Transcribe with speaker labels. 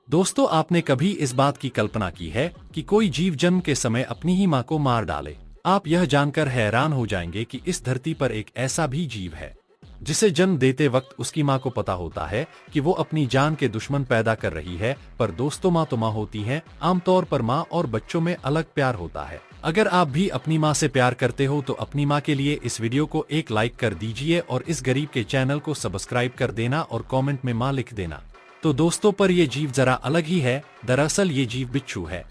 Speaker 1: दोस्तों, आपने कभी इस बात की कल्पना की है कि कोई जीव जन्म के समय अपनी ही मां को मार डाले? आप यह जानकर हैरान हो जाएंगे कि इस धरती पर एक ऐसा भी जीव है जिसे जन्म देते वक्त उसकी मां को पता होता है कि वो अपनी जान के दुश्मन पैदा कर रही है। पर दोस्तों, मां तो मां होती है। आमतौर पर मां और बच्चों में अलग प्यार होता है। अगर आप भी अपनी मां से प्यार करते हो तो अपनी मां के लिए इस वीडियो को एक लाइक कर दीजिए और इस गरीब के चैनल को सब्सक्राइब कर देना और कमेंट में मां लिख देना। तो दोस्तों, पर ये जीव जरा अलग ही है। दरअसल ये जीव बिच्छू है।